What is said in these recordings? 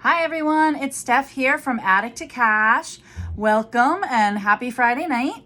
Hi everyone, it's Steph here from Addict to Cash. Welcome and happy Friday night.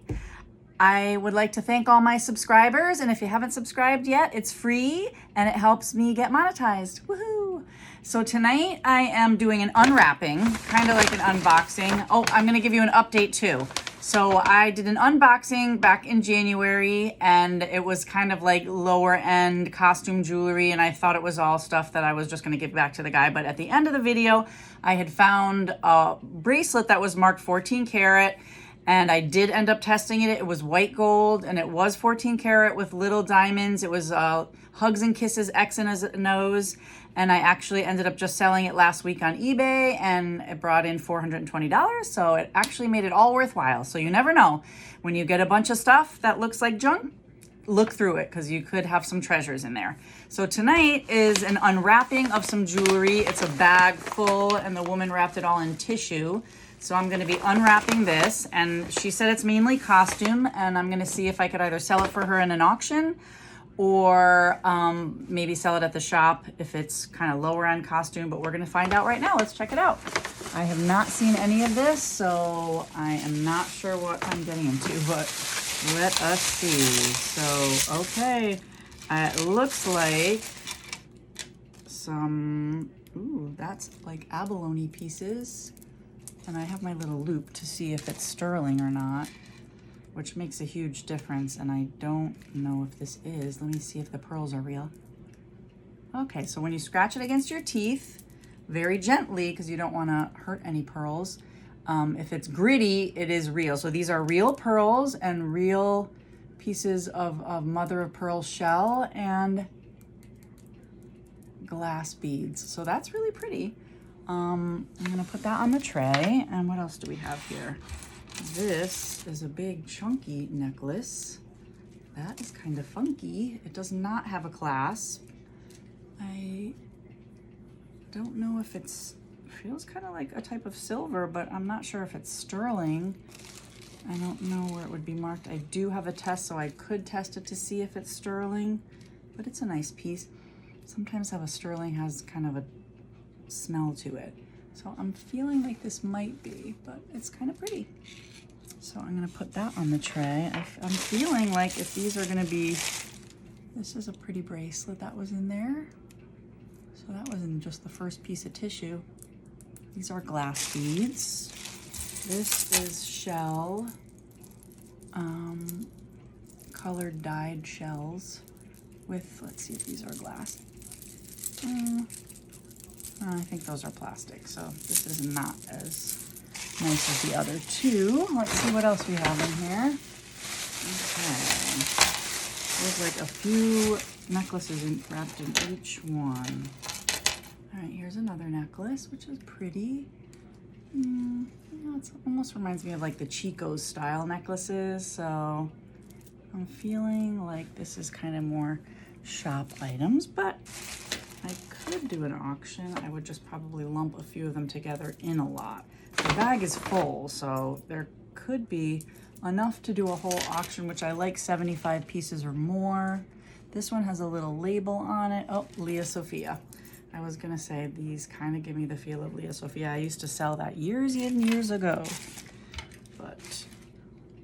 I would like to thank all my subscribers, and if you haven't subscribed yet, it's free and it helps me get monetized. Woohoo! So tonight I am doing an unwrapping, kind of like an unboxing. Oh, I'm gonna give you an update too. So I did an unboxing back in January and it was kind of like lower end costume jewelry, and I thought it was all stuff that I was just gonna give back to the guy. But at the end of the video, I had found a bracelet that was marked 14 karat, and I did end up testing it. It was white gold and it was 14 karat with little diamonds. It was Hugs and Kisses X in his nose. And I actually ended up just selling it last week on eBay, and it brought in $420. So it actually made it all worthwhile. So you never know. When you get a bunch of stuff that looks like junk, look through it because you could have some treasures in there. So tonight is an unwrapping of some jewelry. It's a bag full and the woman wrapped it all in tissue. So I'm gonna be unwrapping this, and she said it's mainly costume, and I'm gonna see if I could either sell it for her in an auction or maybe sell it at the shop if it's kind of lower end costume, but we're gonna find out right now. Let's check it out. I have not seen any of this, so I am not sure what I'm getting into, but let us see. So, okay, it looks like some, ooh, that's like abalone pieces. And I have my little loop to see if it's sterling or not, which makes a huge difference, and I don't know if this is. Let me see if the pearls are real. Okay, so when you scratch it against your teeth, very gently, because you don't want to hurt any pearls, if it's gritty, it is real. So these are real pearls and real pieces of mother of pearl shell and glass beads. So that's really pretty. I'm gonna put that on the tray. And what else do we have here? This is a big chunky necklace. That is kind of funky. It does not have a clasp. I don't know if feels kind of like a type of silver, but I'm not sure if it's sterling. I don't know where it would be marked. I do have a test, so I could test it to see if it's sterling, but it's a nice piece. Sometimes how a sterling has kind of a smell to it. So I'm feeling like this might be, but it's kind of pretty. So I'm gonna put that on the tray. I'm feeling like if these are gonna be, this is a pretty bracelet that was in there. So that was in just the first piece of tissue. These are glass beads. This is shell, colored dyed shells with, let's see if these are glass. I think those are plastic, so this is not as nice as the other two. Let's see what else we have in here. Okay. There's like a few necklaces wrapped in each one. All right, here's another necklace, which is pretty. It almost reminds me of like the Chico's style necklaces, so I'm feeling like this is kind of more shop items, but I could do an auction. I would just probably lump a few of them together in a lot. The bag is full, so there could be enough to do a whole auction, which I like 75 pieces or more. This one has a little label on it. Oh, Leah Sophia. I was gonna say these kind of give me the feel of Leah Sophia. I used to sell that years and years ago, but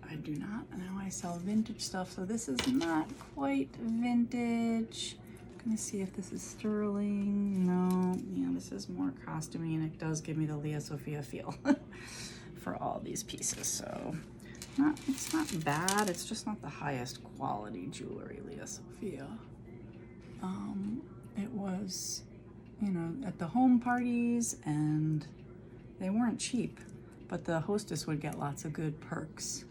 I do not. Now I sell vintage stuff, so this is not quite vintage. Gonna see if this is sterling. No, yeah, this is more costumey, and it does give me the Leah Sophia feel for all these pieces. So it's not bad. It's just not the highest quality jewelry, Leah Sophia. It was, you know, at the home parties, and they weren't cheap, but the hostess would get lots of good perks.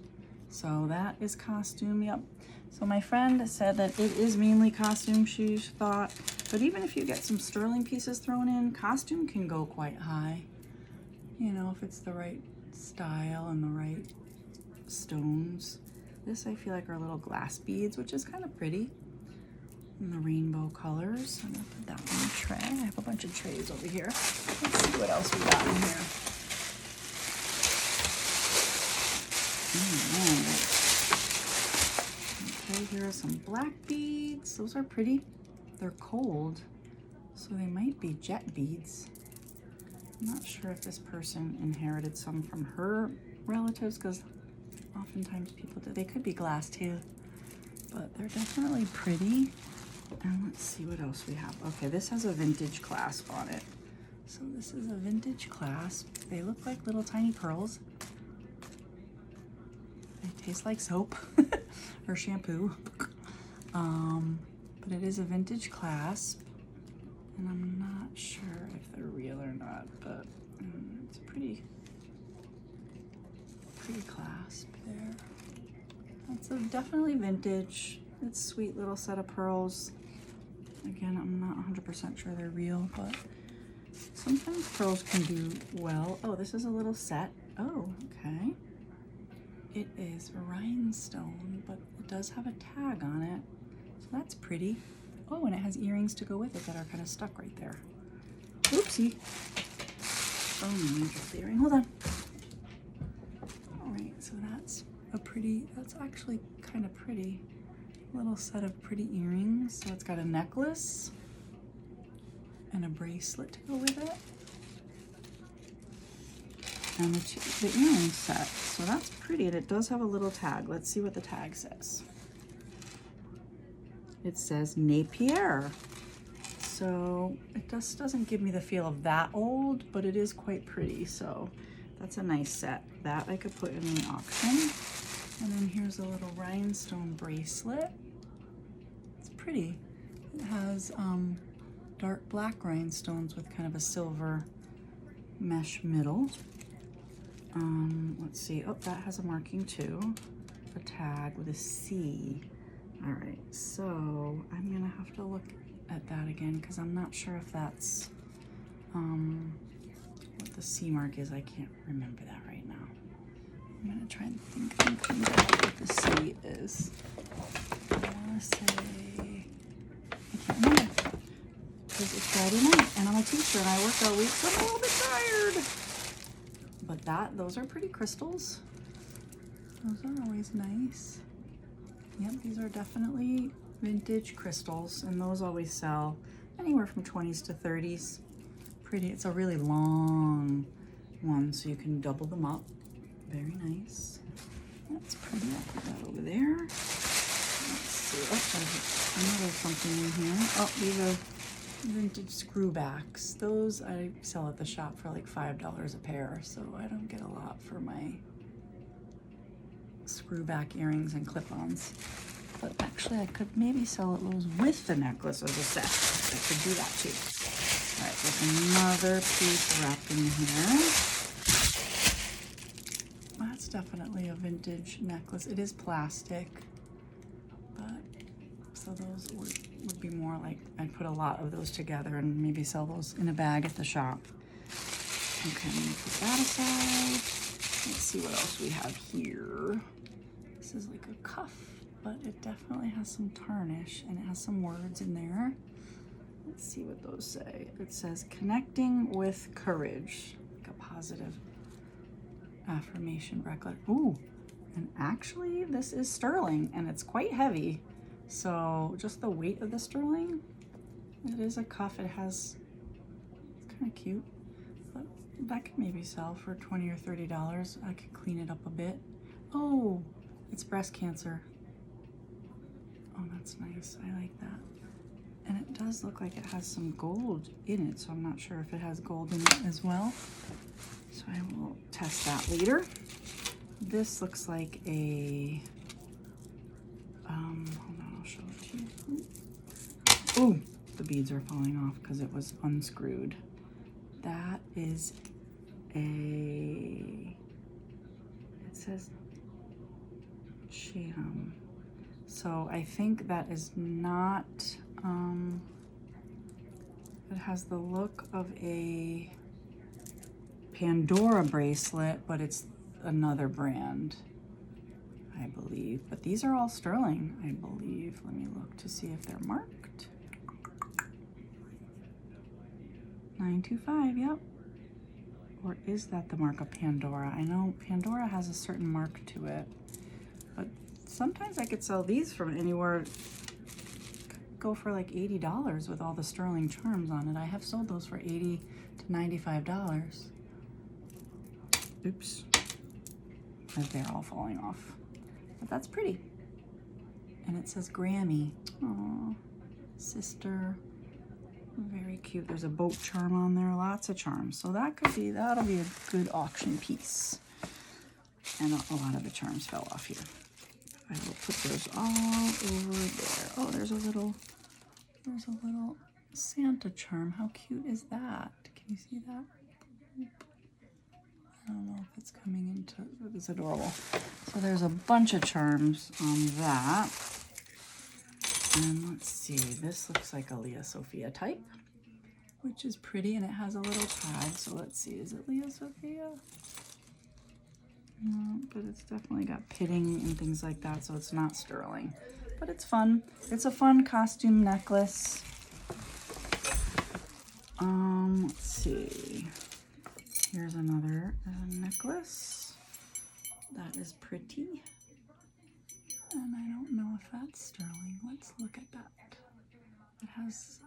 So that is costume, yep. So my friend said that it is mainly costume, she thought, but even if you get some sterling pieces thrown in, costume can go quite high. You know, if it's the right style and the right stones. This I feel like are little glass beads, which is kind of pretty. In the rainbow colors. I'm gonna put that on the tray. I have a bunch of trays over here. Let's see what else we got in here. Okay, here are some black beads. Those are pretty. They're cold, so they might be jet beads. I'm not sure if this person inherited some from her relatives, because oftentimes people do. They could be glass too, but they're definitely pretty. And let's see what else we have. Okay, this has a vintage clasp on it. So this is a vintage clasp. They look like little tiny pearls. They taste like soap or shampoo. But it is a vintage clasp, and I'm not sure if they're real or not, but it's a pretty clasp there. That's definitely vintage. It's a sweet little set of pearls. Again, I'm not 100% sure they're real, but sometimes pearls can do well. Oh, this is a little set. Oh, okay. It is rhinestone, but it does have a tag on it. So that's pretty. Oh, and it has earrings to go with it that are kind of stuck right there. Oopsie. Oh, no, just the earring. Hold on. All right, so that's actually kind of pretty. Little set of pretty earrings. So it's got a necklace and a bracelet to go with it. And the earring set. So that's pretty, and it does have a little tag. Let's see what the tag says. It says Napier. So it just doesn't give me the feel of that old, but it is quite pretty. So that's a nice set. That I could put in the auction. And then here's a little rhinestone bracelet. It's pretty. It has dark black rhinestones with kind of a silver mesh middle. Let's see. Oh, that has a marking too. A tag with a C. All right, so I'm gonna have to look at that again because I'm not sure if that's what the C mark is. I can't remember that right now. I'm gonna try and think about what the C is. I wanna say, I can't remember because it's Friday night and I'm a teacher and I work all week, so I'm a little bit tired. But those are pretty crystals. Those are always nice. Yep, these are definitely vintage crystals, and those always sell anywhere from 20s to 30s. Pretty, it's a really long one, so you can double them up. Very nice. That's pretty. I'll put that over there. Let's see. Oh, there's another something in here. Oh, these are vintage screwbacks. Those I sell at the shop for like $5 a pair, so I don't get a lot for my screwback earrings and clip-ons. But actually I could maybe sell those with the necklace as a set. I could do that too. All right, there's another piece wrapped in here. That's definitely a vintage necklace. It is plastic, but so those would be more like, I'd put a lot of those together and maybe sell those in a bag at the shop. Okay, I'm gonna put that aside. Let's see what else we have here. This is like a cuff, but it definitely has some tarnish and it has some words in there. Let's see what those say. It says connecting with courage, like a positive affirmation bracelet. Ooh, and actually this is sterling and it's quite heavy. So just the weight of the sterling, it is a cuff. It's kind of cute, but that could maybe sell for $20 or $30. I could clean it up a bit. Oh, it's breast cancer. Oh, that's nice. I like that. And it does look like it has some gold in it, so I'm not sure if it has gold in it as well. So I will test that later. This looks like a, hold on, I'll show it to you. Oh, the beads are falling off because it was unscrewed. That is it says sham. So I think that is not, it has the look of a Pandora bracelet, but it's another brand, I believe. But these are all sterling, I believe. Let me look to see if they're marked. 925, yep. Or is that the mark of Pandora? I know Pandora has a certain mark to it, but sometimes I could sell these from anywhere go for like $80 with all the sterling charms on it. I have sold those for $80 to $95. Oops. As they're all falling off. But that's pretty. And it says Grammy. Aww. Sister. Very cute. There's a boat charm on there. Lots of charms. So that'll be a good auction piece. And a lot of the charms fell off here. I will put those all over there. Oh, there's a little Santa charm. How cute is that? Can you see that? I don't know if it's coming into, it's adorable. So there's a bunch of charms on that. And let's see, this looks like a Leah Sophia type, which is pretty, and it has a little tag. So let's see, is it Leah Sophia? No, but it's definitely got pitting and things like that, so it's not sterling. But it's fun. It's a fun costume necklace. Let's see. Here's another necklace. That is pretty. And I don't know if that's sterling. Let's look at that. It has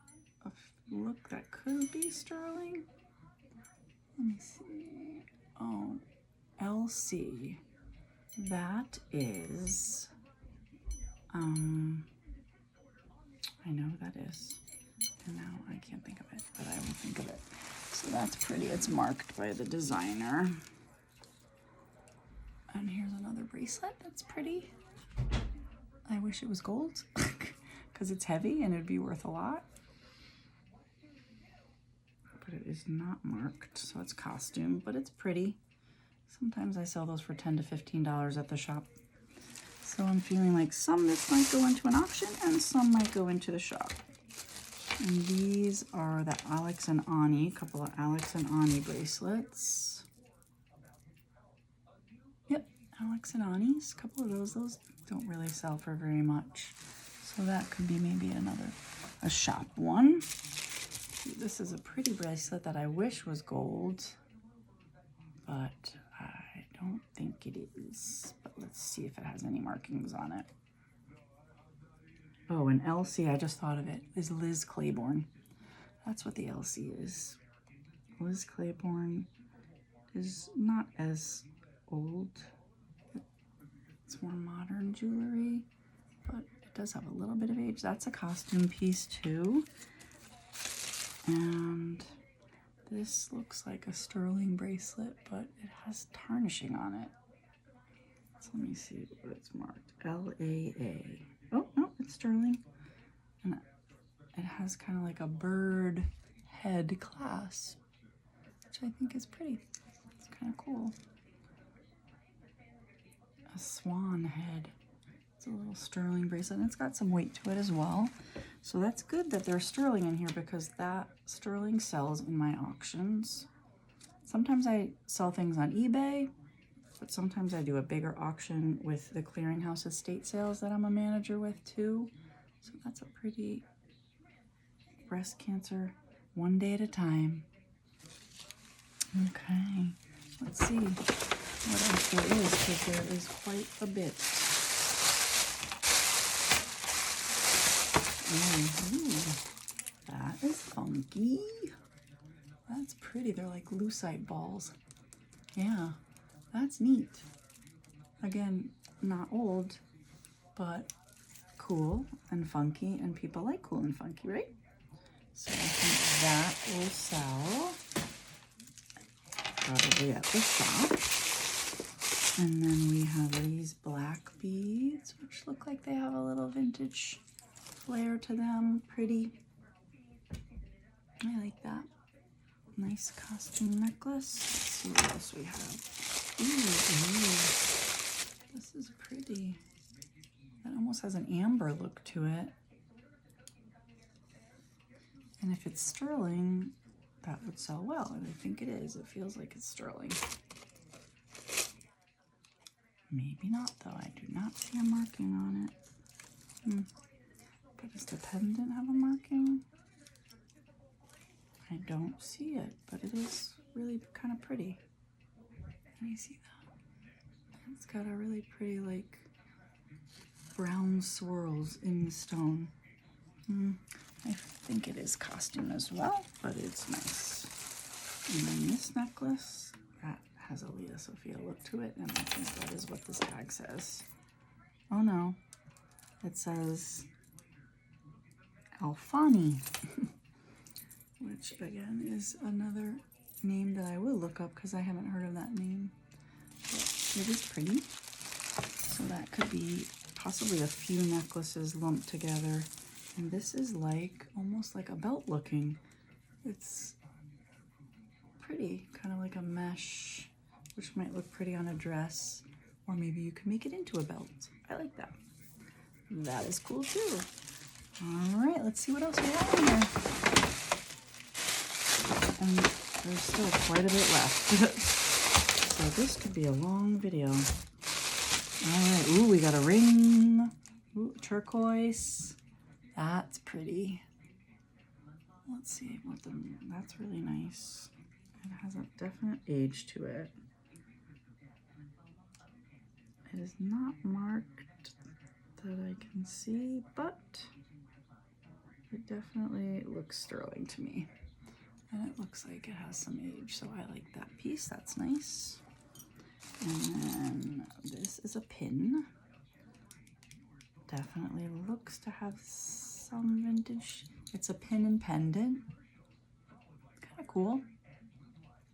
a look that could be sterling. Let me see. Oh, LC. That is, I know who that is. And now I can't think of it, but I will think of it. So that's pretty. It's marked by the designer. And here's another bracelet that's pretty. I wish it was gold because it's heavy and it'd be worth a lot. But it is not marked, so it's costume, but it's pretty. Sometimes I sell those for $10 to $15 at the shop. So I'm feeling like some this might go into an auction and some might go into the shop. And these are the Alex and Ani, a couple of Alex and Ani bracelets. Yep, Alex and Ani's, a couple of those. Those don't really sell for very much. So that could be maybe a shop one. This is a pretty bracelet that I wish was gold, but I don't think it is. But let's see if it has any markings on it. Oh, and LC, I just thought of it, is Liz Claiborne. That's what the LC is. Liz Claiborne is not as old. It's more modern jewelry, but it does have a little bit of age. That's a costume piece too. And this looks like a sterling bracelet, but it has tarnishing on it. So let me see what it's marked. LAA. Oh, no, it's sterling. And it has kind of like a bird head clasp, which I think is pretty. It's kind of cool. A swan head. It's a little sterling bracelet, and it's got some weight to it as well. So that's good that there's sterling in here because that sterling sells in my auctions. Sometimes I sell things on eBay, but sometimes I do a bigger auction with the Clearinghouse Estate Sales that I'm a manager with too. So that's a pretty breast cancer, one day at a time. Okay, let's see what else there is, because there is quite a bit. Ooh, that is funky. That's pretty. They're like lucite balls. Yeah, that's neat. Again, not old, but cool and funky, and people like cool and funky, right? So I think that will sell probably at the shop. And then we have these black beads, which look like they have a little vintage flair to them. Pretty. I like that. Nice costume necklace. Let's see what else we have. Ooh, this is pretty. That almost has an amber look to it. And if it's sterling, that would sell well. And I think it is. It feels like it's sterling. Maybe not, though. I do not see a marking on it. But does the pendant have a marking? I don't see it, but it is really kind of pretty. Can you see that? It's got a really pretty, like, brown swirls in the stone. I think it is costume as well, but it's nice. And then this necklace, that has a Leah Sophia look to it, and I think that is what this tag says. Oh no, it says Alfani, which again is another name that I will look up because I haven't heard of that name. But it is pretty. So that could be possibly a few necklaces lumped together. And this is like, almost like a belt looking. It's pretty, kind of like a mesh, which might look pretty on a dress. Or maybe you can make it into a belt. I like that. That is cool too. All right, let's see what else we have in here. And there's still quite a bit left. So this could be a long video. All right, ooh, we got a ring. Ooh, turquoise. That's pretty. Let's see what that's really nice. It has a definite age to it. It is not marked that I can see, but it definitely looks sterling to me. And it looks like it has some age, so I like that piece. That's nice. And then this is a pin. Definitely looks to have some vintage. It's a pin and pendant. Kind of cool.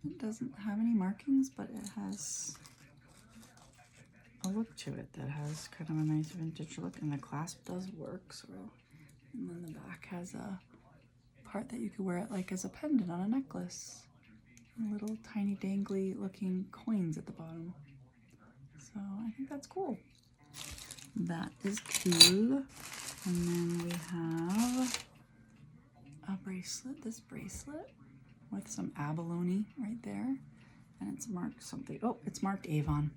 It doesn't have any markings, but it has a look to it that has kind of a nice vintage look, and the clasp does work. So, and then the back has a part that you could wear it like as a pendant on a necklace. And little tiny dangly looking coins at the bottom. So I think that's cool. That is cool. And then we have a bracelet, this bracelet with some abalone right there. And it's marked something. Oh, it's marked Avon.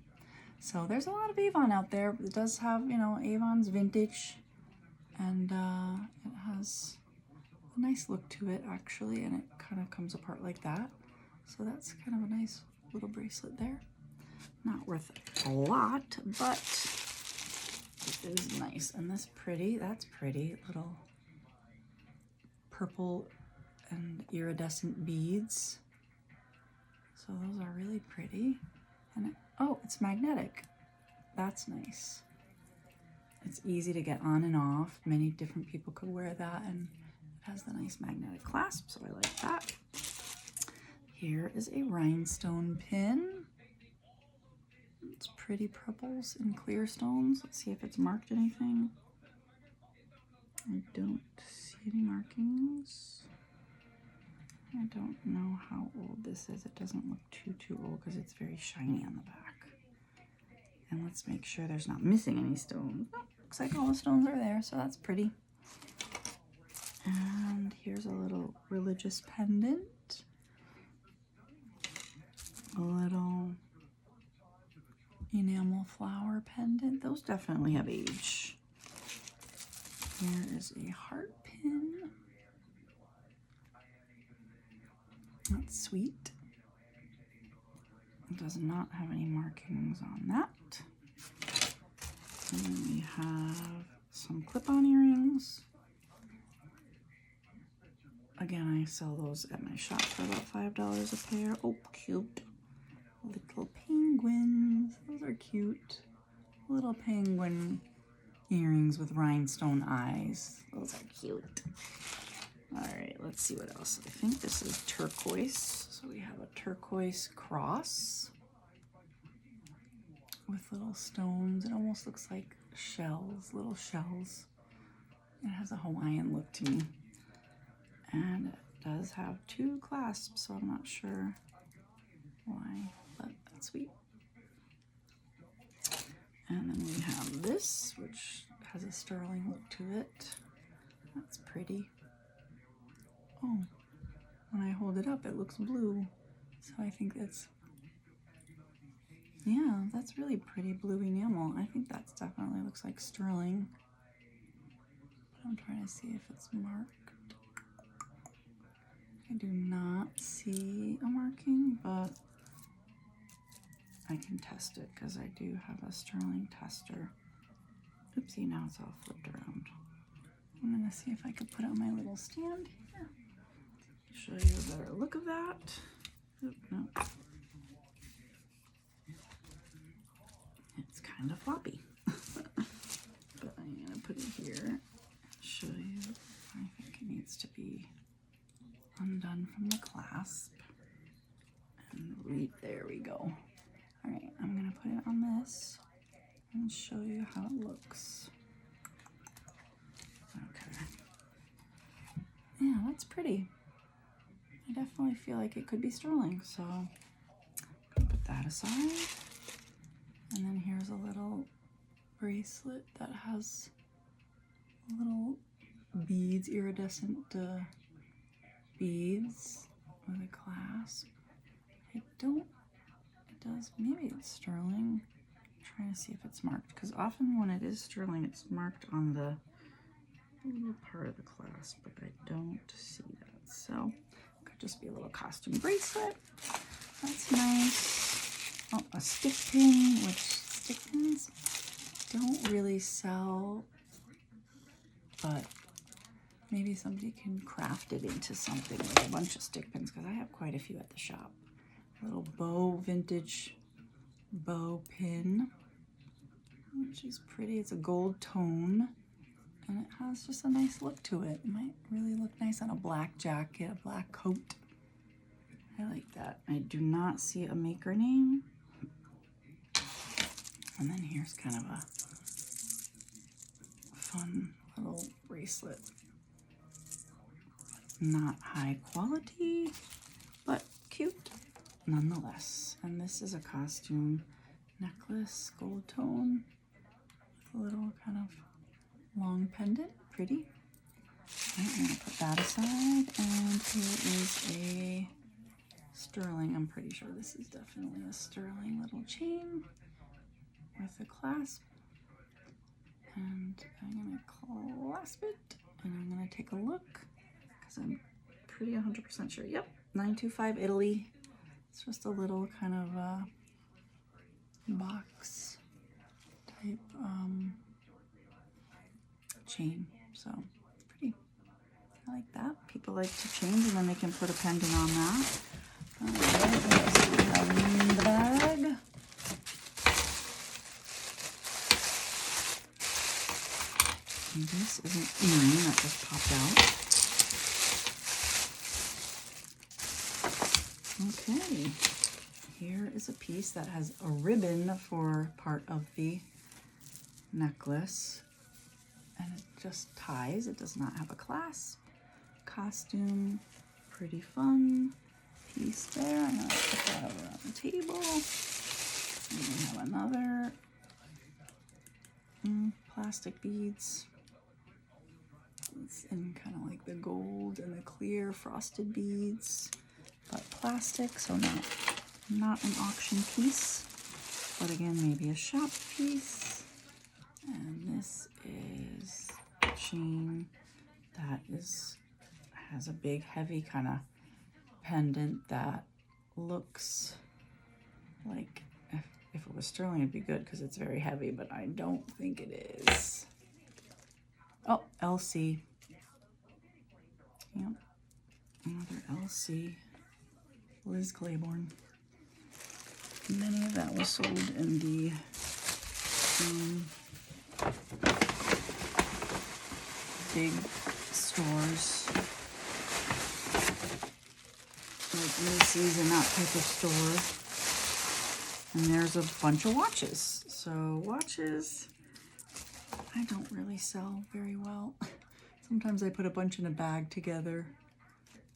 So there's a lot of Avon out there. It does have, you know, Avon's vintage. And it has a nice look to it actually. And it kind of comes apart like that. So that's kind of a nice little bracelet there. Not worth a lot, but it is nice. And this pretty, that's pretty, little purple and iridescent beads. So those are really pretty. And oh, it's magnetic. That's nice. It's easy to get on and off. Many different people could wear that, and it has the nice magnetic clasp, so I like that. Here is a rhinestone pin. It's pretty purples and clear stones. Let's see if it's marked anything. I don't see any markings. I don't know how old this is. It doesn't look too old because it's very shiny on the back. And let's make sure there's not missing any stones. Oh, looks like all the stones are there, so that's pretty. And here's a little religious pendant. A little enamel flower pendant. Those definitely have age. Here is a heart pin. That's sweet. It does not have any markings on that. And then we have some clip-on earrings. Again, I sell those at my shop for about $5 a pair. Oh, cute. Little penguins. Those are cute. Little penguin earrings with rhinestone eyes. Those are cute. All right, let's see what else. I think this is turquoise. So we have a turquoise cross with little stones. It almost looks like shells, little shells. It has a Hawaiian look to me. And it does have two clasps, so I'm not sure why, but that's sweet. And then we have this, which has a sterling look to it. That's pretty. Oh, when I hold it up, it looks blue. So I think that's, yeah, that's really pretty blue enamel. I think that's definitely looks like sterling. But I'm trying to see if it's marked. I do not see a marking, but I can test it because I do have a sterling tester. Oopsie, now it's all flipped around. I'm gonna see if I could put it on my little stand here. Show you a better look of that. Oh, no. It's kind of floppy. But I'm gonna put it here and show you. I think it needs to be undone from the clasp. And there we go. All right, I'm gonna put it on this and show you how it looks. Okay. Yeah, that's pretty. I definitely feel like it could be sterling, so I'm gonna put that aside. And then here's a little bracelet that has little beads, iridescent beads with a clasp. I don't, it does, maybe it's sterling. I'm trying to see if it's marked, because often when it is sterling, it's marked on the little part of the clasp, but I don't see that. So it could just be a little costume bracelet. That's nice. Oh, a stick pin, which stick pins don't really sell, but maybe somebody can craft it into something with a bunch of stick pins, because I have quite a few at the shop. A little bow, vintage bow pin, which is pretty. It's a gold tone, and it has just a nice look to it. It might really look nice on a black jacket, a black coat. I like that. I do not see a maker name. And then here's kind of a fun little bracelet. Not high quality, but cute nonetheless. And this is a costume necklace, gold tone, with a little kind of long pendant, pretty. Right, I'm gonna put that aside, and here is a sterling. I'm pretty sure this is definitely a sterling little chain with a clasp. And I'm gonna clasp it, and I'm gonna take a look, because I'm pretty 100% sure. Yep, 925 Italy. It's just a little kind of box type chain, so it's pretty. I like that. People like to change, and then they can put a pendant on that. All right, let's see what we have in the bag. And this is an earring that just popped out. Okay, here is a piece that has a ribbon for part of the necklace, and it just ties. It does not have a clasp. Costume, pretty fun piece there. I'm gonna put that over on the table. And we have another plastic beads. It's in kind of like the gold and the clear frosted beads, but plastic, so not an auction piece, but again, maybe a shop piece. And this is a chain that has a big, heavy kind of pendant that looks like, if it was sterling, it'd be good because it's very heavy, but I don't think it is. Oh, LC. Yep, another LC. Liz Claiborne. Many of that was sold in the big stores, like Macy's and that type of store. And there's a bunch of watches. So watches, I don't really sell very well. Sometimes I put a bunch in a bag together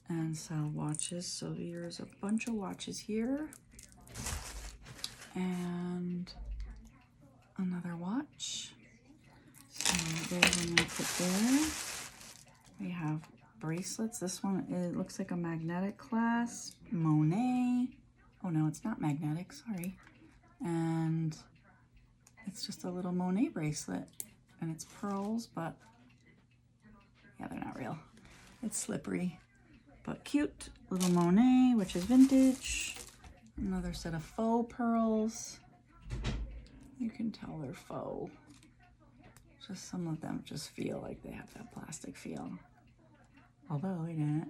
and sell watches. So here's a bunch of watches here. And another watch. So those I'm gonna put there. We have bracelets. This one, it looks like a magnetic clasp. Monet. Oh no, it's not magnetic, sorry. And it's just a little Monet bracelet. And it's pearls, but yeah, they're not real. It's slippery, but cute. Little Monet, which is vintage. Another set of faux pearls. You can tell they're faux. Just some of them just feel like they have that plastic feel. Although they didn't.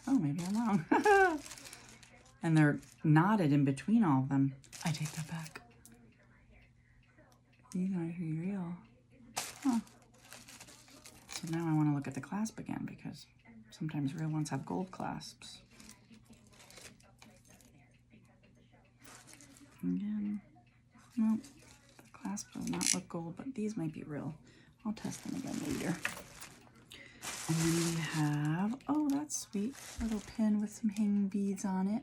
Oh, maybe I'm wrong. And they're knotted in between all of them. I take that back. These aren't real. Huh. So now I want to look at the clasp again because sometimes real ones have gold clasps. Again, no, the clasp does not look gold, but these might be real. I'll test them again later. And then we have, oh, that's sweet, a little pin with some hanging beads on it.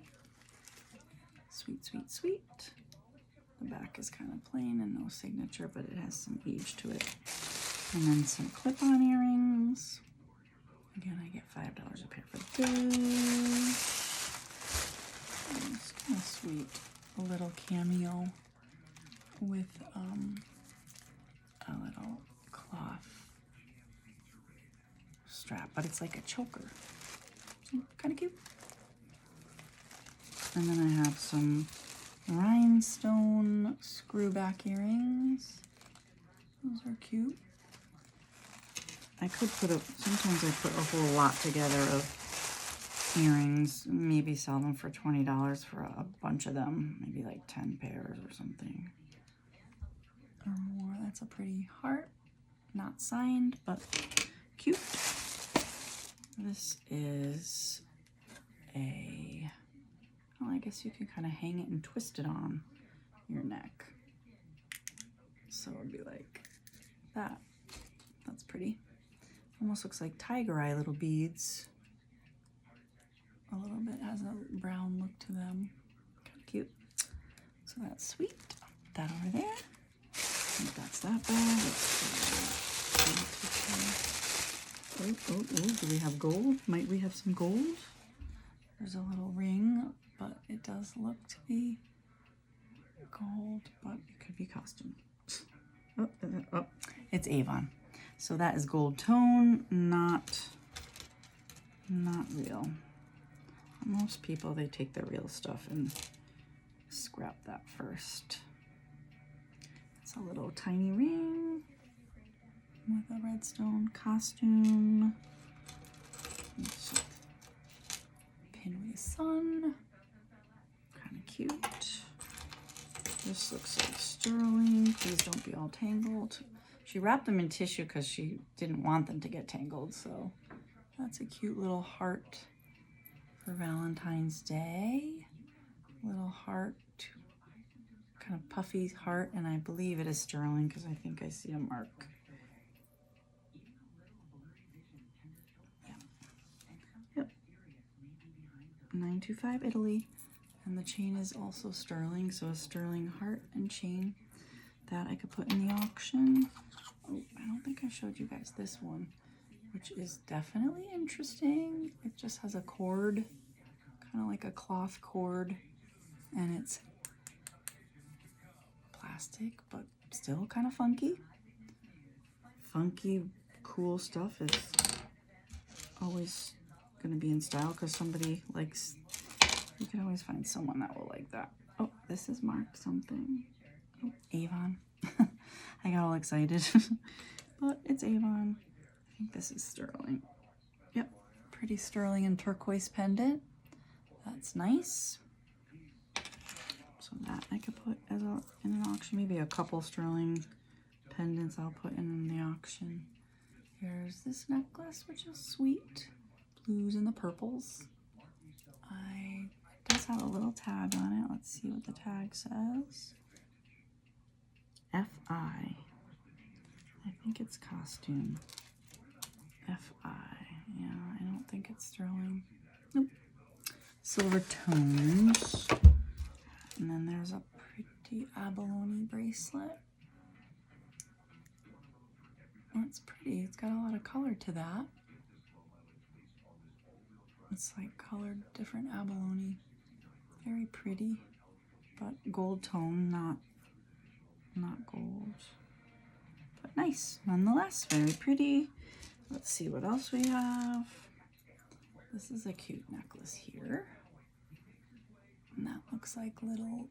Sweet, sweet, sweet. The back is kind of plain and no signature, but it has some age to it. And then some clip-on earrings. Again, I get $5 a pair for those. It's kind of sweet. A little cameo with a little cloth strap, but it's like a choker. Kind of cute. And then I have some rhinestone screwback earrings. Those are cute. I could put sometimes I put a whole lot together of earrings, maybe sell them for $20 for a bunch of them, maybe like 10 pairs or something. Or more. That's a pretty heart, not signed, but cute. This is a, well, I guess you can kind of hang it and twist it on your neck. So it'd be like that. That's pretty. Almost looks like tiger eye little beads. A little bit has a brown look to them. Kind of cute. So that's sweet. Put that over there. I think that's that bag. Oh, do we have gold? Might we have some gold? There's a little ring, but it does look to be gold, but it could be costume. Oh, it's Avon. So that is gold tone, not real. Most people, they take the real stuff and scrap that first. It's a little tiny ring with a redstone costume. Pin with a sun. Kind of cute. This looks like sterling. Please don't be all tangled. She wrapped them in tissue because she didn't want them to get tangled. So that's a cute little heart for Valentine's Day. Little heart, kind of puffy heart, and I believe it is sterling because I think I see a mark. Yep. 925 Italy. And the chain is also sterling, so a sterling heart and chain that I could put in the auction. Oh, I don't think I showed you guys this one, which is definitely interesting. It just has a cord, kind of like a cloth cord, and it's plastic, but still kind of funky. Funky, cool stuff is always going to be in style because somebody likes, you can always find someone that will like that. Oh, this is marked something. Oh, Avon. I got all excited, but it's Avon. I think this is sterling. Yep, pretty sterling and turquoise pendant. That's nice. So that I could put as in an auction. Maybe a couple sterling pendants I'll put in the auction. Here's this necklace, which is sweet. Blues and the purples. It does have a little tag on it. Let's see what the tag says. FI. I think it's costume. FI. Yeah, I don't think it's sterling. Nope. Silver tones. And then there's a pretty abalone bracelet. That's pretty. It's got a lot of color to that. It's like colored different abalone. Very pretty, but gold tone, not gold. But nice, nonetheless, very pretty. Let's see what else we have. This is a cute necklace here. And that looks like little,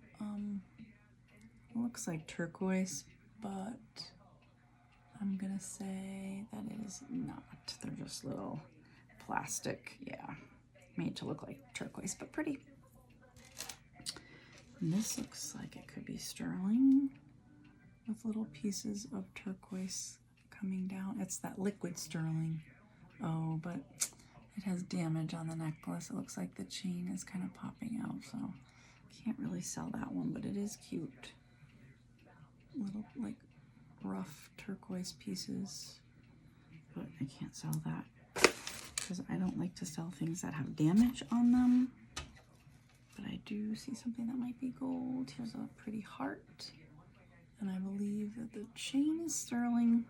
looks like turquoise, but I'm gonna say that it is not. They're just little plastic, yeah, made to look like turquoise, but pretty. And this looks like it could be sterling with little pieces of turquoise coming down. It's that liquid sterling. Oh, but it has damage on the necklace. It looks like the chain is kind of popping out, so can't really sell that one, but it is cute. Little like rough turquoise pieces, but I can't sell that because I don't like to sell things that have damage on them. But I do see something that might be gold. Here's a pretty heart, and I believe that the chain is sterling,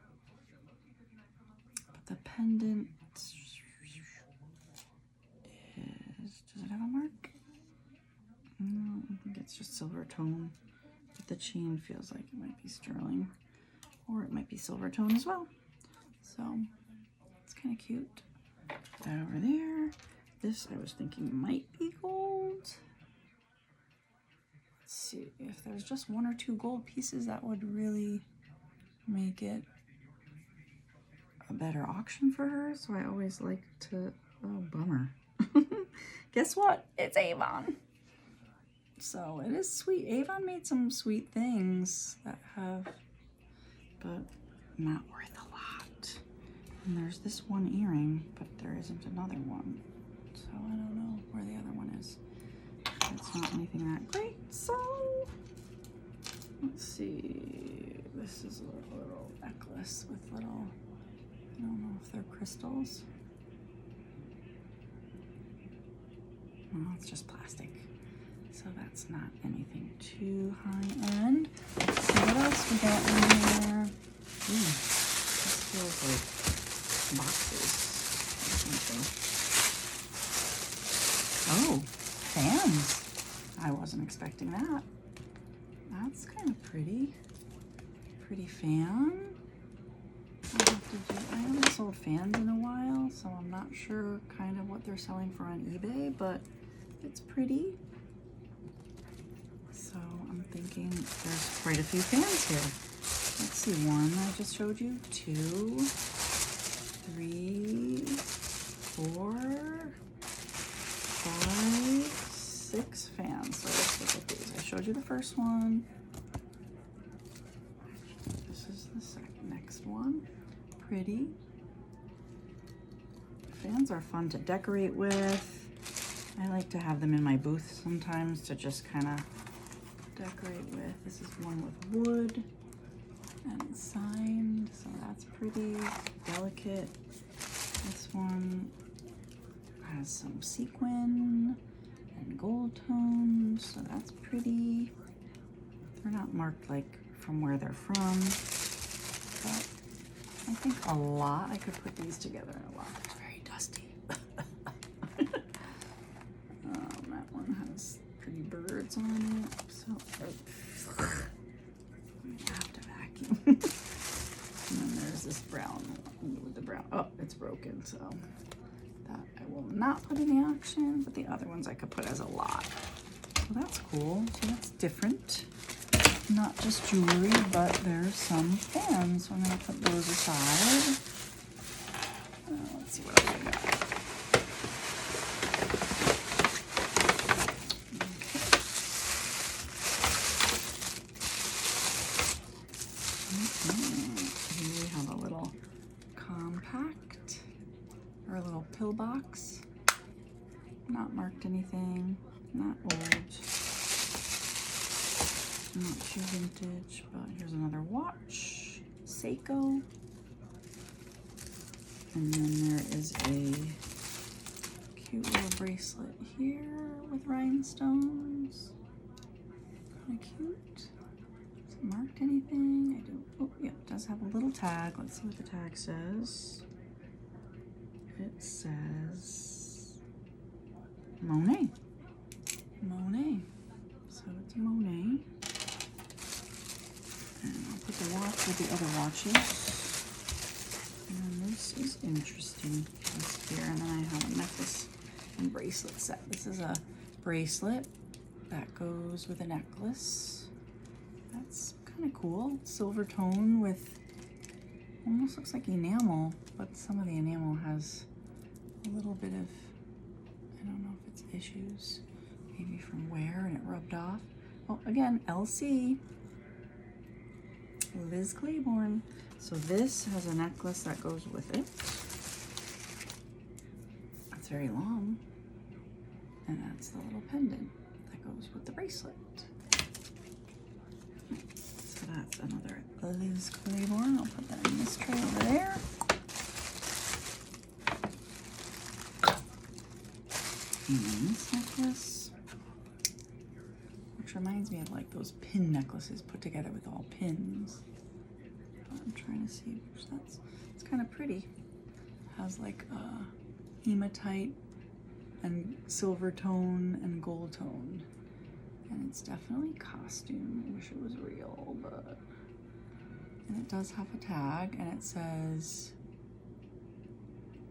but the pendant is, does it have a mark? No, I think it's just silver tone, but the chain feels like it might be sterling, or it might be silver tone as well. So it's kind of cute. Over there, this I was thinking might be gold. Let's see if there's just one or two gold pieces that would really make it a better auction for her. So I always like to, oh bummer. Guess what? It's Avon. So it is sweet. Avon made some sweet things that have, but not worth a lot. And there's this one earring, but there isn't another one. So I don't know where the other one is. It's not anything that great. So let's see. This is a little necklace with little, I don't know if they're crystals. No, it's just plastic. So that's not anything too high end. Let's see what else we got in there. Ooh, this feels like boxes or something. Oh, fans. I wasn't expecting that. That's kind of pretty. Pretty fan. I haven't sold fans in a while, so I'm not sure kind of what they're selling for on eBay, but it's pretty. So I'm thinking there's quite a few fans here. Let's see, one I just showed you, 2, 3, 4, 5, 6 fans. So let's look at these. I showed you the first one. This is the next one. Pretty. Fans are fun to decorate with. I like to have them in my booth sometimes to just kind of decorate with. This is one with wood and it's signed, so that's pretty delicate. This one has some sequin and gold tones, so that's pretty. They're not marked like from where they're from, but I think a lot. I could put these together in a lot. It's very dusty. That one has pretty birds on it, so I have to vacuum. And then there's this brown one with the brown. Oh, it's broken, so that I will not put in the auction, but the other ones I could put as a lot. So that's cool. So that's different. Not just jewelry, but there's some fans. So I'm going to put those aside. Let's see what else we got. Here we have a little compact, or a little pill box. Not marked anything, not old. Not too vintage, but here's another watch, Seiko. And then there is a cute little bracelet here with rhinestones. Kind of cute. Is it marked anything? I don't, oh yeah, it does have a little tag. Let's see what the tag says. It says Monet. Monet. So it's a Monet. And I'll put the watch with the other watches. And this is interesting. This here, and then I have a necklace and bracelet set. This is a bracelet that goes with a necklace. That's kind of cool. Silver tone with Almost looks like enamel, but some of the enamel has a little bit of, I don't know if it's issues, maybe from wear and it rubbed off. Oh, again, LC, Liz Claiborne. So this has a necklace that goes with it. It's very long. And that's the little pendant that goes with the bracelet. So that's another Liz Claiborne. I'll put that in this tray over there. And then this necklace, which reminds me of like those pin necklaces put together with all pins. I'm trying to see which it's kind of pretty. Has like a hematite and silver tone and gold tone. And it's definitely costume. I wish it was real, but, and it does have a tag and it says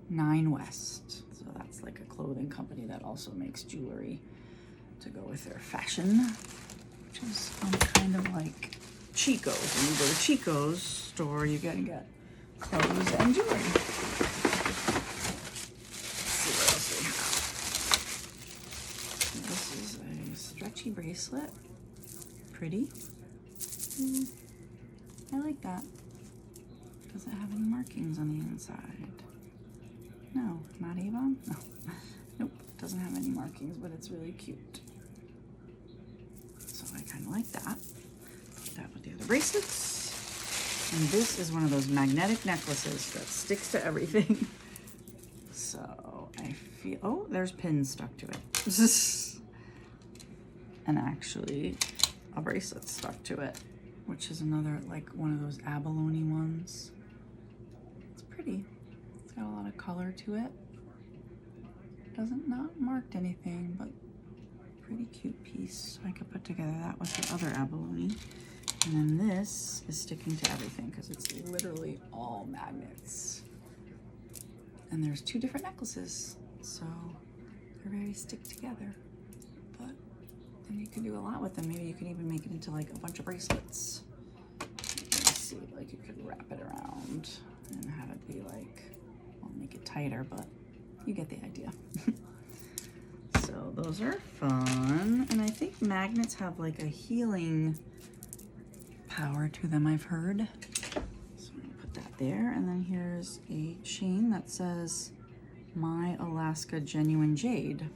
9 West. So that's like a clothing company that also makes jewelry to go with their fashion, which is kind of like Chico's. When you go to Chico's store, you gotta get clothes and jewelry. Let's see what else we have. This is a stretchy bracelet. Pretty. I like that. Does it have any markings on the inside? No, not Avon? No. Nope, doesn't have any markings, but it's really cute. So I kind of like that. Put that with the other bracelets. And this is one of those magnetic necklaces that sticks to everything. So I feel, oh, there's pins stuck to it. And actually a bracelet stuck to it, which is another, like one of those abalone ones. It's pretty. It's got a lot of color to it. Doesn't not marked anything, but pretty cute piece. So I could put together that with the other abalone. And then this is sticking to everything because it's literally all magnets. And there's 2 different necklaces, so they're very stick together. But then you can do a lot with them. Maybe you can even make it into like a bunch of bracelets. Let's see, like you could wrap it around and have it be like, I'll make it tighter, but you get the idea. So those are fun. And I think magnets have like a healing power to them, I've heard. So I'm gonna put that there. And then here's a chain that says My Alaska Genuine Jade.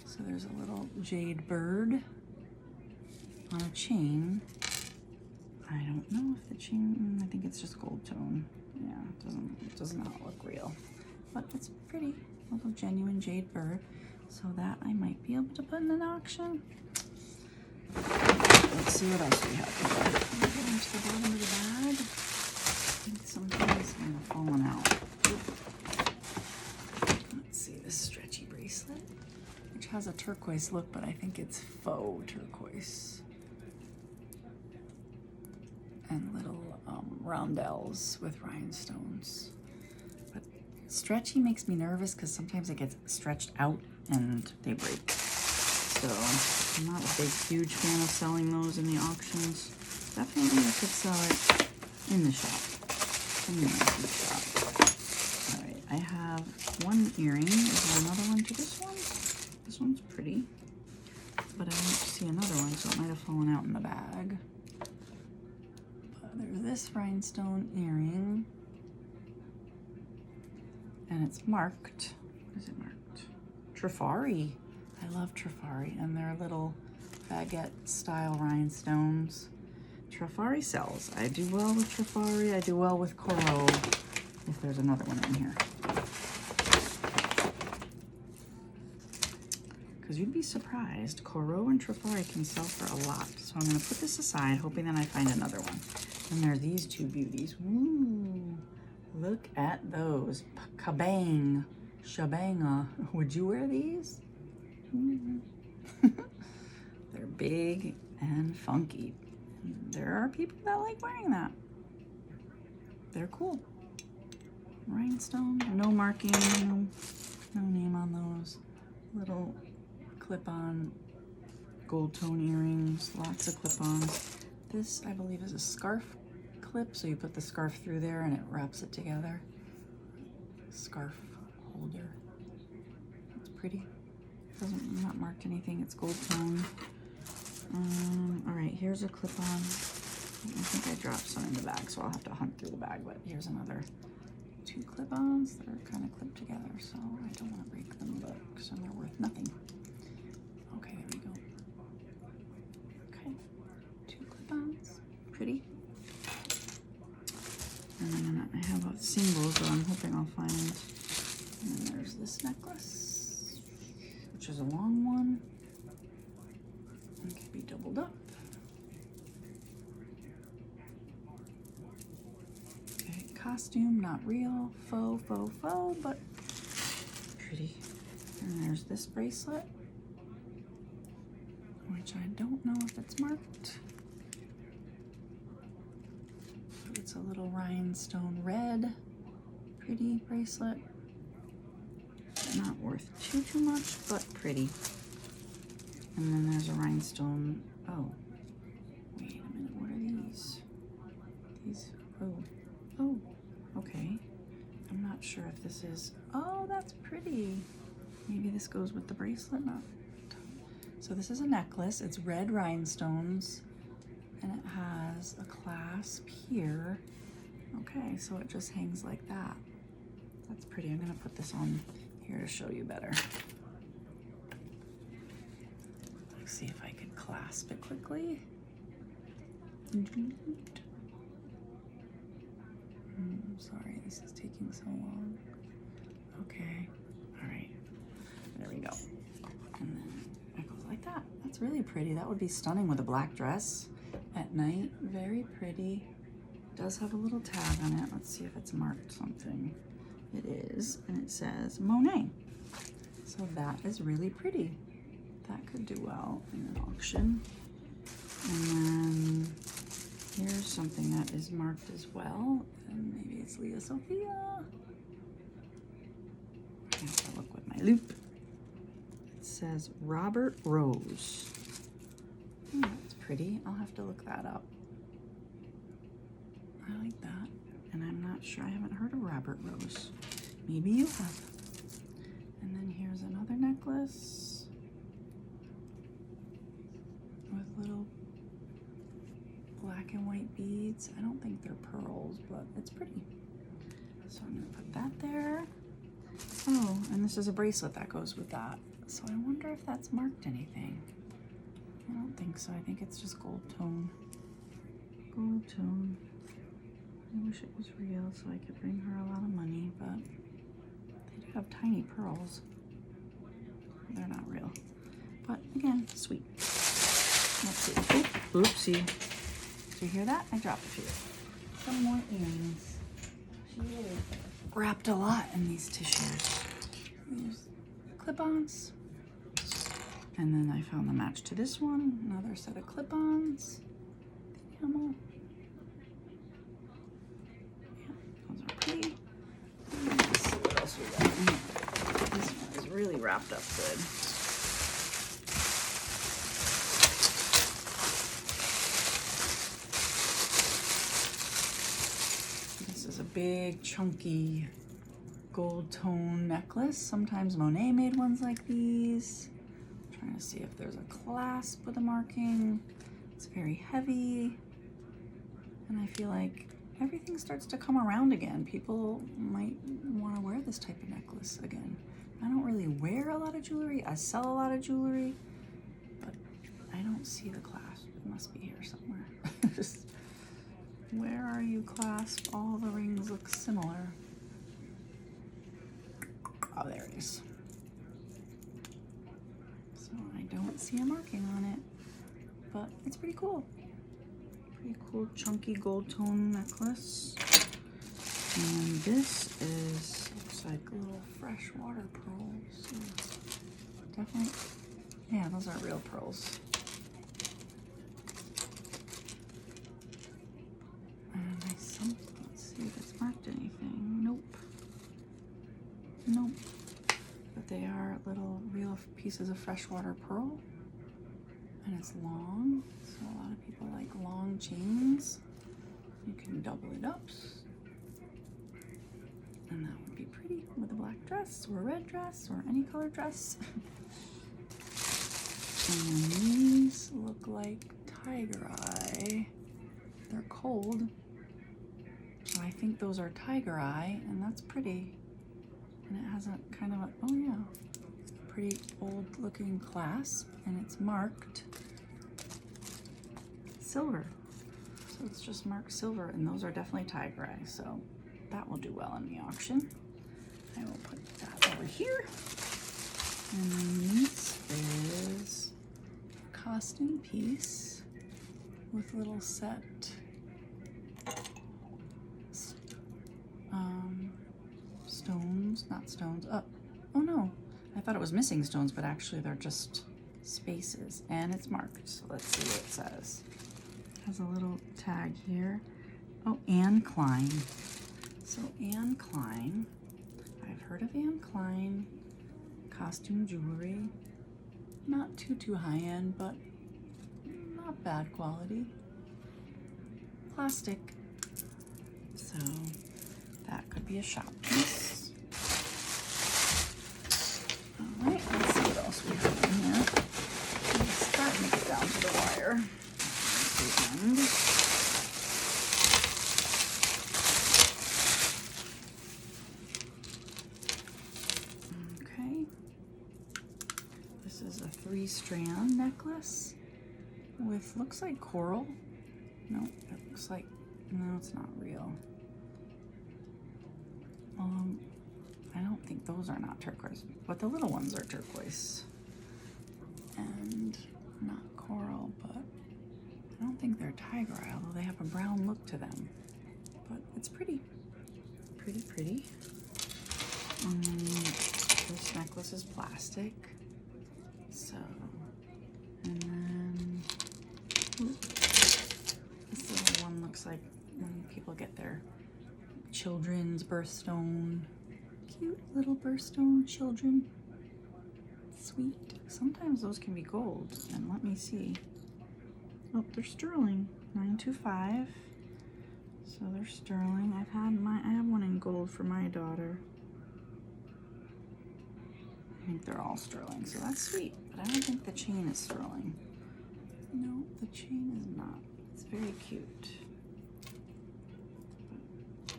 So there's a little jade bird on a chain. I don't know if the chain, I think it's just gold tone. Yeah, it does not look real, but it's pretty, little genuine jade bird. So that I might be able to put in an auction. Let's see what else we have here. Get into the bottom of the bag. I think some things are falling out. Let's see, this stretchy bracelet, which has a turquoise look, but I think it's faux turquoise. And little rondelles with rhinestones. But stretchy makes me nervous because sometimes it gets stretched out and they break. So I'm not a big, huge fan of selling those in the auctions. Definitely I could sell it in the shop. All right, I have one earring. Is there another one to this one? This one's pretty, but I don't see another one, so it might have fallen out in the bag. There's this rhinestone earring, and it's marked. What is it marked? Trifari. I love Trifari, and they're little baguette style rhinestones. Trifari sells. I do well with Trifari. I do well with Corot, if there's another one in here. Because you'd be surprised, Corot and Trifari can sell for a lot. So I'm going to put this aside, hoping that I find another one. And there are these 2 beauties. Ooh, look at those. Kabang, shabanga. Would you wear these? They're big and funky. There are people that like wearing that. They're cool. Rhinestone, no marking, no name on those. Little clip-on gold tone earrings, lots of clip-ons. This, I believe, is a scarf clip, so you put the scarf through there and it wraps it together. Scarf holder. It's pretty. Doesn't not marked anything. It's gold tone. All right, here's a clip-on. I think I dropped some in the bag, so I'll have to hunt through the bag. But here's another 2 clip-ons that are kind of clipped together, so I don't want to break them, but because then they're worth nothing. Okay, there we go. Okay, 2 clip-ons. Pretty. And then I have a single, so I'm hoping I'll find. And then there's this necklace, which is a long one. It can be doubled up. Okay, costume, not real. Faux, faux, faux, but pretty. And there's this bracelet, which I don't know if it's marked. It's a little rhinestone red, pretty bracelet. Not worth too much, but pretty. And then there's a rhinestone. Oh, wait a minute. What are these? These. Oh, okay. I'm not sure if this is. Oh, that's pretty. Maybe this goes with the bracelet. Not. So this is a necklace. It's red rhinestones, and it has a clasp here. Okay, so it just hangs like that. That's pretty. I'm gonna put this on here to show you better. Let's see if I could clasp it quickly. Sorry, this is taking so long. Okay, all right, there we go. And then it goes like that. That's really pretty. That would be stunning with a black dress at night. Very pretty. It does have a little tag on it. Let's see if it's marked something. It is, and it says Monet. So that is really pretty. That could do well in an auction. And then here's something that is marked as well, and maybe it's Leah Sophia. I have to look with my loop. It says Robert Rose. That's pretty. I'll have to look that up. I like that. And I'm not sure, I haven't heard of Robert Rose. Maybe you have. And then here's another necklace with little black and white beads. I don't think they're pearls, but it's pretty. So I'm gonna put that there. Oh, and this is a bracelet that goes with that. So I wonder if that's marked anything. I don't think so. I think it's just gold tone. Gold tone. I wish it was real so I could bring her a lot of money, but they do have tiny pearls. They're not real. But again, sweet. Let's see. Oh, oopsie. Did you hear that? I dropped a few. Some more earrings. She really wrapped a lot in these tissues. There's clip-ons. And then I found the match to this one. Another set of clip-ons. Camel. Pretty. Let's see what else we got. This one is really wrapped up good. This is a big, chunky gold tone necklace. Sometimes Monet made ones like these. I'm trying to see if there's a clasp with a marking. It's very heavy. And I feel like everything starts to come around again. People might want to wear this type of necklace again. I don't really wear a lot of jewelry. I sell a lot of jewelry, but I don't see the clasp. It must be here somewhere. Just, where are you, clasp? All the rings look similar. Oh, there it is. So I don't see a marking on it, but it's pretty cool. Pretty cool chunky gold tone necklace. And this is, looks like little freshwater pearls. Definitely, yeah, those are real pearls. And let's see if it's marked anything. Nope. Nope. But they are little real pieces of freshwater pearl. And it's long, so a lot of people like long chains. You can double it up. And that would be pretty with a black dress or a red dress or any color dress. And these look like tiger eye. They're cold. So I think those are tiger eye, and that's pretty. And it has a kind of a, oh yeah, pretty old looking clasp, and it's marked silver. So it's just marked silver, and those are definitely tiger eye. So that will do well in the auction. I will put that over here. And then this is a costume piece with little set stones, not stones. Oh no, I thought it was missing stones, but actually they're just spaces, and it's marked. So let's see what it says. It has a little tag here. Oh, Anne Klein. So Anne Klein, I've heard of Anne Klein costume jewelry. Not too high end, but not bad quality. Plastic. So that could be a shop piece. All right, let's see what else we have in here. I'm starting to get down to the wire. Okay. This is a 3-strand necklace with, looks like coral. No, it looks like, no, it's not real. I don't think those are not turquoise, but the little ones are turquoise. And not coral, but I don't think they're tiger eye, although they have a brown look to them. But it's pretty. Pretty. This necklace is plastic. So, and then this little one looks like when people get their children's birthstone. Cute little birthstone children. Sweet. Sometimes those can be gold. And let me see. Oh, they're sterling. 925. So they're sterling. I have one in gold for my daughter. I think they're all sterling, so that's sweet. But I don't think the chain is sterling. No, the chain is not. It's very cute.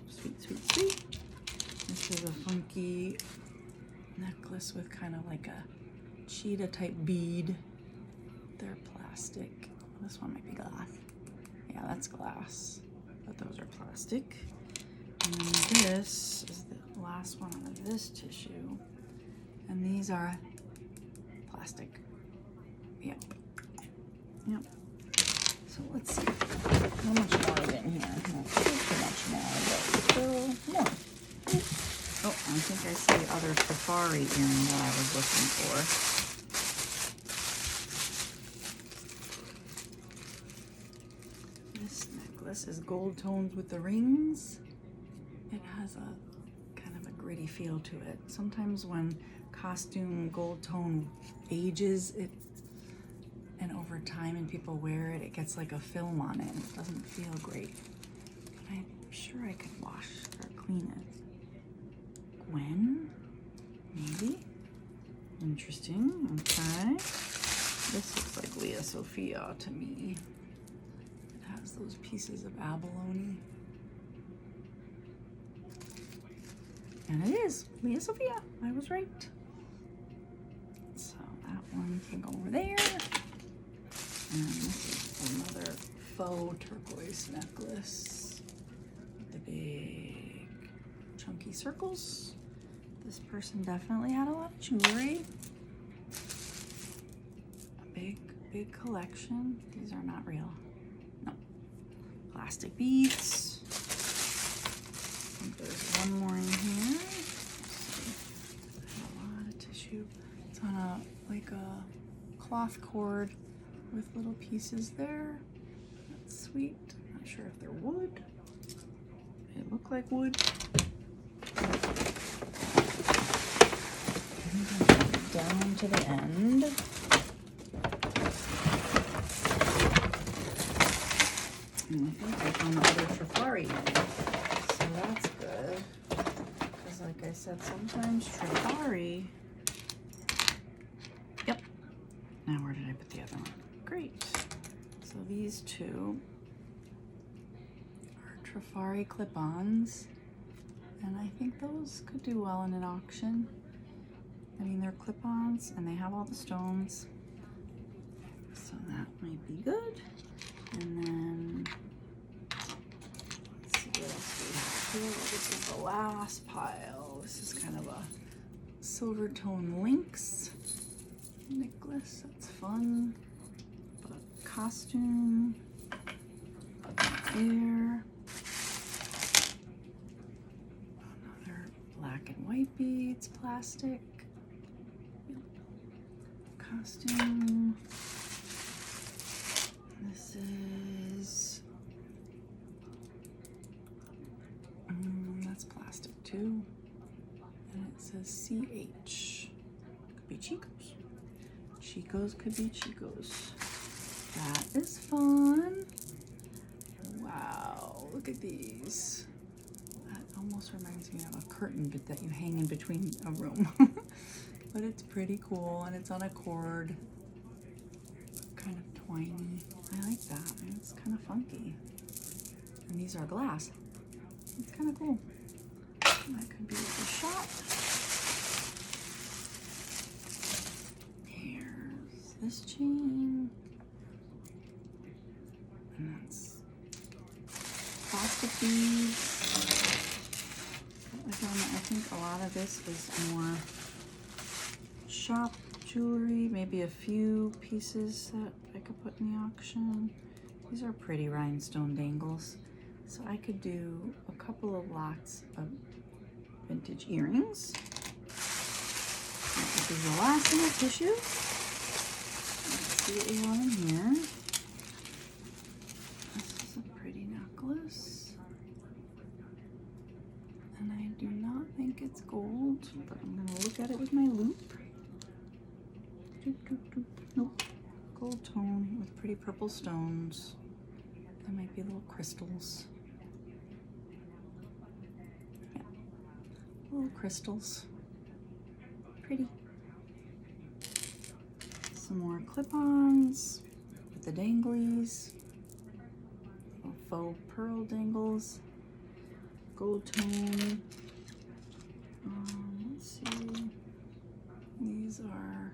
Sweet. This is a funky necklace with kind of like a cheetah type bead. They're plastic. This one might be glass. Yeah, that's glass, but those are plastic. And this is the last one of this tissue. And these are plastic. Yep. So let's see how much more is in here. Not too much more, but still more. Oh, I think I see the other safari earring that I was looking for. This necklace is gold tones with the rings. It has a kind of a gritty feel to it. Sometimes when costume gold tone ages, and over time and people wear it, it gets like a film on it and it doesn't feel great. But I'm sure I could wash or clean it. Gwen, maybe. Interesting. Okay. This looks like Leah Sophia to me. It has those pieces of abalone. And it is Leah Sophia. I was right. So that one can go over there. And this is another faux turquoise necklace with the big chunky circles. This person definitely had a lot of jewelry. A big collection. These are not real. No. Plastic beads. I think there's one more in here. A lot of tissue. It's on a cloth cord with little pieces there. That's sweet. Not sure if they're wood. They look like wood. Down to the end. And I think I found the other Trifari. So that's good. Because like I said, sometimes Trifari. Yep. Now where did I put the other one? Great. So these two are Trifari clip-ons. And I think those could do well in an auction. I mean, they're clip-ons and they have all the stones. So that might be good. And then, let's see what else we have here. This is the last pile. This is kind of a silver tone lynx necklace. That's fun. But costume. There. Another black and white beads, plastic. Costume. This is, that's plastic too. And it says CH. Could be Chico's. Chico's could be Chico's. That is fun. Wow, look at these. That almost reminds me of a curtain bit that you hang in between a room. But it's pretty cool and it's on a cord. Kind of twiny. I like that. It's kind of funky. And these are glass. It's kind of cool. That could be at the shop. Here's this chain. And that's plastic beads. Again, I think a lot of this is more shop jewelry, maybe a few pieces that I could put in the auction. These are pretty rhinestone dangles. So I could do a couple of lots of vintage earrings. This is the last thing of tissue. Let's see what we have in here. This is a pretty necklace. And I do not think it's gold, but I'm gonna look at it with my loupe. Nope. Gold tone with pretty purple stones. There might be little crystals. Yeah. Little crystals. Pretty. Some more clip-ons with the danglies. Little faux pearl dangles. Gold tone. Let's see. These are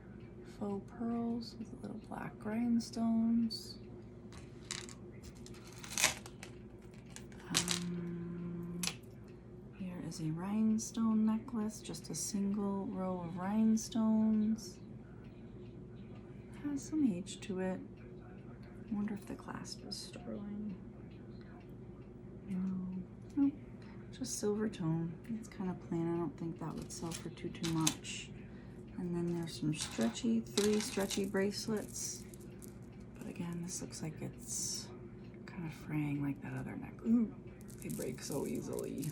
faux pearls with little black rhinestones. Here is a rhinestone necklace, just a single row of rhinestones. Has some age to it. I wonder if the clasp is sterling. No, nope, just silver tone. It's kind of plain. I don't think that would sell for too much. And then there's some three stretchy bracelets. But again, this looks like it's kind of fraying like that other neck. Ooh, they break so easily.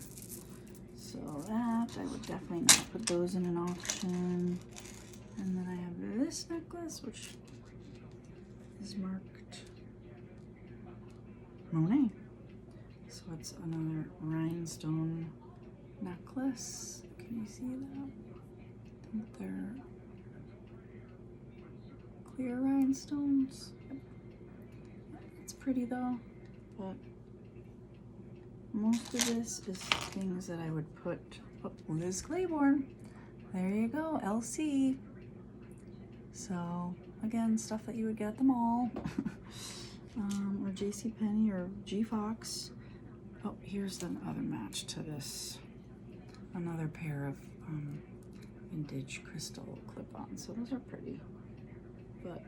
So that, I would definitely not put those in an auction. And then I have this necklace, which is marked Monet. So it's another rhinestone necklace. Can you see that? I think they're clear rhinestones. It's pretty though, but most of this is things that I would put, oh, Liz Claiborne. There you go, LC. So again, stuff that you would get at the mall. Or JCPenney or G Fox. Oh, here's the other match to this. Another pair of vintage crystal clip-ons. So those are pretty. But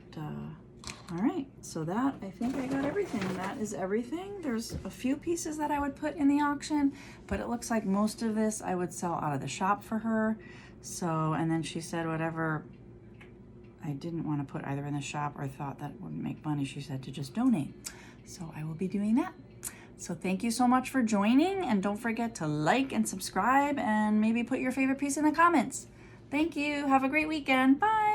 all right, so that, I think I got everything. That is everything. There's a few pieces that I would put in the auction, but it looks like most of this I would sell out of the shop for her. So, and then she said whatever I didn't want to put either in the shop or thought that wouldn't make money, she said to just donate. So I will be doing that. So thank you so much for joining, and don't forget to like and subscribe and maybe put your favorite piece in the comments. Thank you. Have a great weekend. Bye.